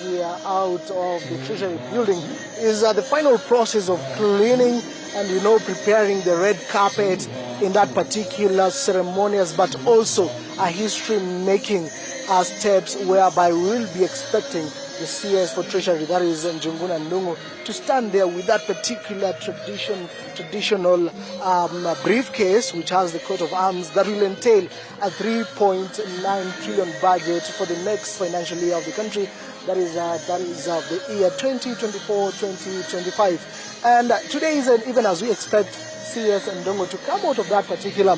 here out of the Treasury building is the final process of cleaning and, preparing the red carpet in that particular ceremonious, but also a history-making steps whereby we will be expecting the CS for Treasury, that is Njunguna Ndungu, to stand there with that particular traditional briefcase, which has the coat of arms that will entail a 3.9 trillion budget for the next financial year of the country. That is the year 2024-2025. And today is even as we expect CS Ndungu to come out of that particular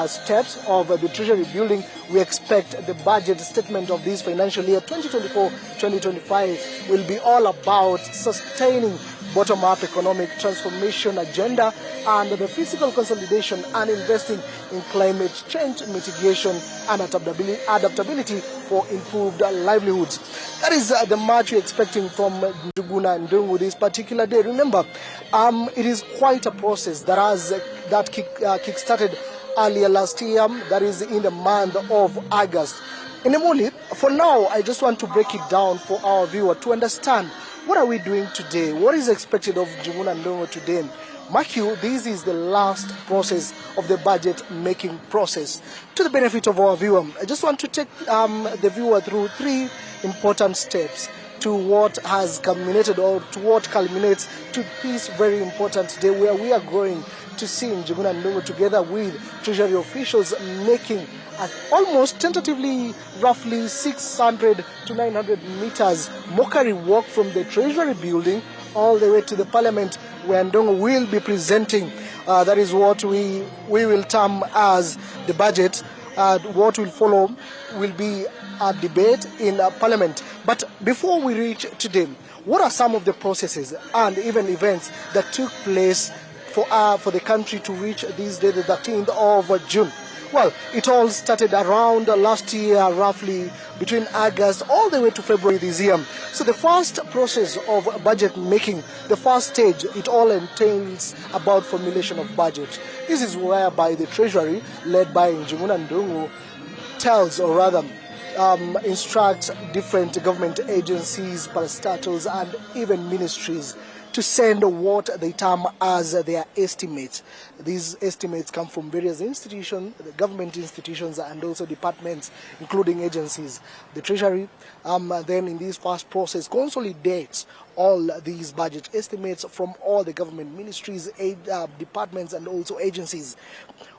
steps of the Treasury building, we expect the budget statement of this financial year 2024-2025 will be all about sustaining bottom-up economic transformation agenda and the fiscal consolidation and investing in climate change mitigation and adaptability for improved livelihoods. That is the march we're expecting from Njuguna Ndungu this particular day. Remember, it is quite a process that kick-started earlier last year, that is in the month of August. In Emoli, for now, I just want to break it down for our viewer to understand what are we doing today, what is expected of Njuguna Ndungu today. Mark you, this is the last process of the budget-making process. To the benefit of our viewer, I just want to take the viewer through 3 important steps to what has culminated or to what culminates to this very important day where we are going to see Njuguna Ndungu together with Treasury officials making almost tentatively roughly 600 to 900 meters mockery walk from the Treasury building all the way to the Parliament where Ndungu will be presenting. That is what we will term as the budget. What will follow will be a debate in Parliament. But before we reach today, what are some of the processes and even events that took place for the country to reach this day, the 13th of June? Well, it all started around last year, roughly between August all the way to February this year. So the first process of budget making, the first stage, it all entails about formulation of budget. This is whereby the Treasury, led by Njuguna Ndungu, tells or rather instructs different government agencies, parastatals and even ministries to send what they term as their estimates. These estimates come from various institutions, the government institutions and also departments, including agencies. The Treasury then in this first process consolidates all these budget estimates from all the government ministries, departments and also agencies.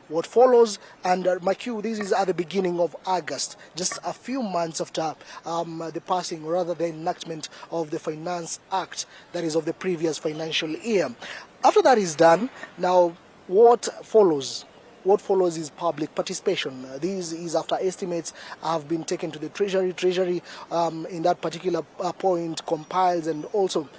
What follows, and mark you, this is at the beginning of August, just a few months after the passing, or rather the enactment of the Finance Act, that is of the previous financial year. After that is done, now what follows? What follows is public participation. This is after estimates have been taken to the Treasury. Treasury, in that particular point, compiles and also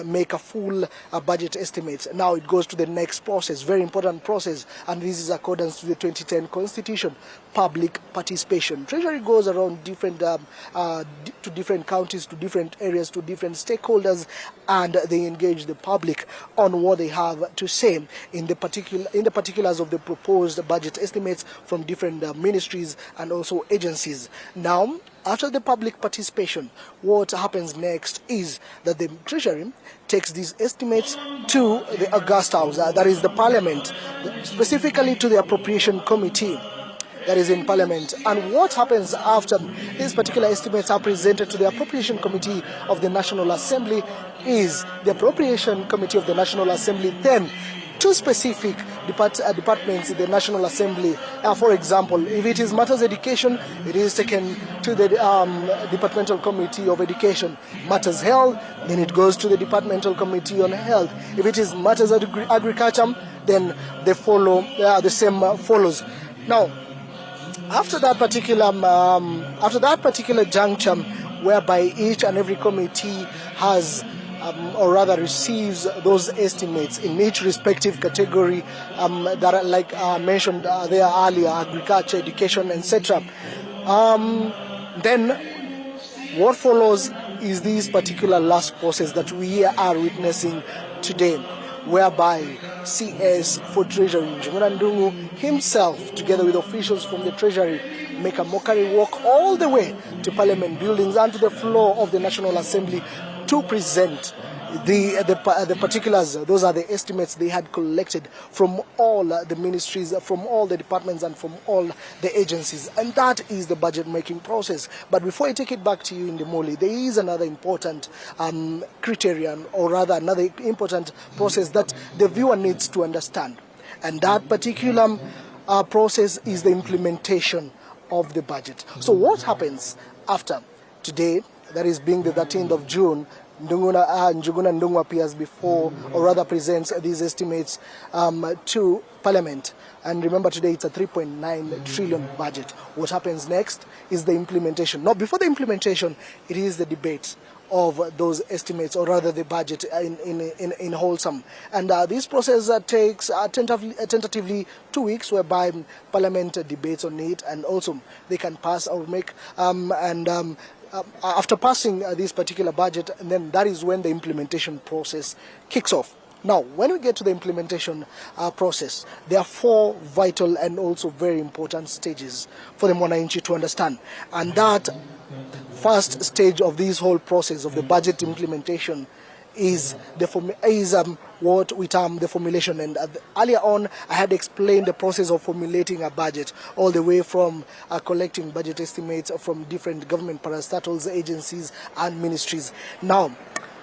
make a full budget estimate. Now it goes to the next process, very important process, and this is accordance to the 2010 Constitution, public participation. Treasury goes around to different counties, to different areas, to different stakeholders, and they engage the public on what they have to say in the particulars of the proposed budget estimates from different ministries and also agencies. Now, after the public participation, what happens next is that the Treasury takes these estimates to the August House, that is the Parliament, specifically to the Appropriation Committee that is in Parliament. And what happens after these particular estimates are presented to the Appropriation Committee of the National Assembly is the Appropriation Committee of the National Assembly then to specific departments in the National Assembly. For example, if it is matters education, it is taken to the Departmental Committee of Education. Matters health, then it goes to the Departmental Committee on Health. If it is matters agriculture, then they follow the same follows. Now, after that particular juncture, whereby each and every committee has or rather receives those estimates in each respective category that are like mentioned there earlier, agriculture, education, etc. Then what follows is this particular last process that we are witnessing today, whereby CS for Treasury, Njuguna Ndungu himself, together with officials from the Treasury, make a mockery walk all the way to Parliament buildings and to the floor of the National Assembly to present the particulars. Those are the estimates they had collected from all the ministries, from all the departments and from all the agencies. And that is the budget making process. But before I take it back to you in the Moli, there is another important criterion, or rather another important process that the viewer needs to understand. And that particular process is the implementation of the budget. So what happens after today, that is being the 13th of June, Njuguna Ndung'u appears before, or rather presents these estimates to Parliament. And remember, today it's a 3.9 trillion budget. What happens next is the implementation. Now, before the implementation, it is the debate of those estimates, or rather the budget in wholesome. And this process takes tentatively 2 weeks, whereby Parliament debates on it, and also they can pass or make after passing this particular budget, and then that is when the implementation process kicks off. Now, when we get to the implementation process, there are 4 vital and also very important stages for the Mwananchi to understand. And that first stage of this whole process of the budget implementation is what we term the formulation. And earlier on, I had explained the process of formulating a budget, all the way from collecting budget estimates from different government parastatals, agencies and ministries. Now,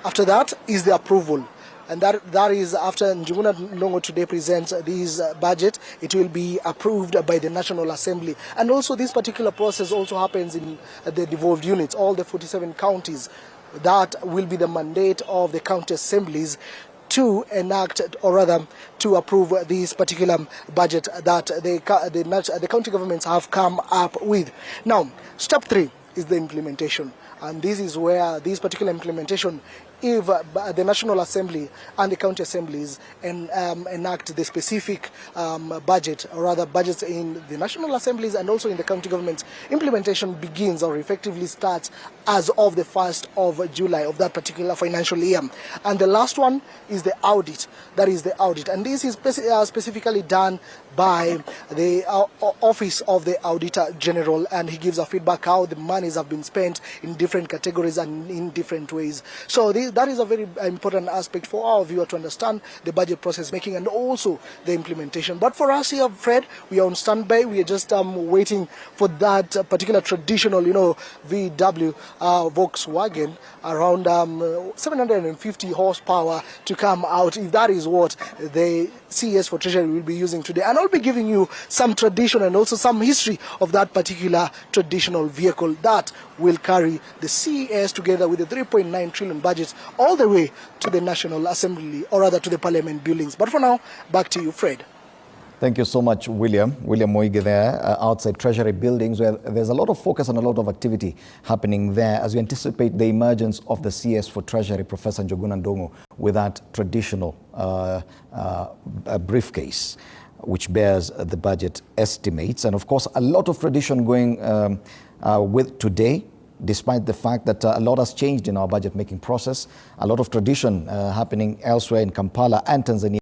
after that is the approval. And that is after Njuguna Ndung'u today presents this budget, it will be approved by the National Assembly. And also this particular process also happens in the devolved units, all the 47 counties. That will be the mandate of the county assemblies to enact, or rather to approve this particular budget that the county governments have come up with. Now, step 3 is the implementation. And this is where this particular implementation, if the National Assembly and the county assemblies enact the specific budget, or rather budgets in the National Assemblies and also in the county governments, implementation begins or effectively starts as of the 1st of July of that particular financial year. And the last one is the audit. That is the audit. And this is specifically done by the Office of the Auditor General, and he gives a feedback how the monies have been spent in different categories and in different ways. So that is a very important aspect for our viewer to understand the budget process making and also the implementation. But for us here, Fred, we are on standby. We are just waiting for that particular traditional, VW Volkswagen around 750 horsepower to come out, if that is what the CES for Treasury will be using today. And I'll be giving you some tradition and also some history of that particular traditional vehicle that will carry the CES together with the 3.9 trillion budget all the way to the National Assembly, or rather to the Parliament buildings. But for now, back to you, Fred. Thank you so much, William Moige there, outside Treasury buildings, where there's a lot of focus and a lot of activity happening there as we anticipate the emergence of the CS for Treasury, Professor Njuguna Ndung'u, with that traditional briefcase, which bears the budget estimates. And of course, a lot of tradition going with today, despite the fact that a lot has changed in our budget making process, a lot of tradition happening elsewhere in Kampala and Tanzania.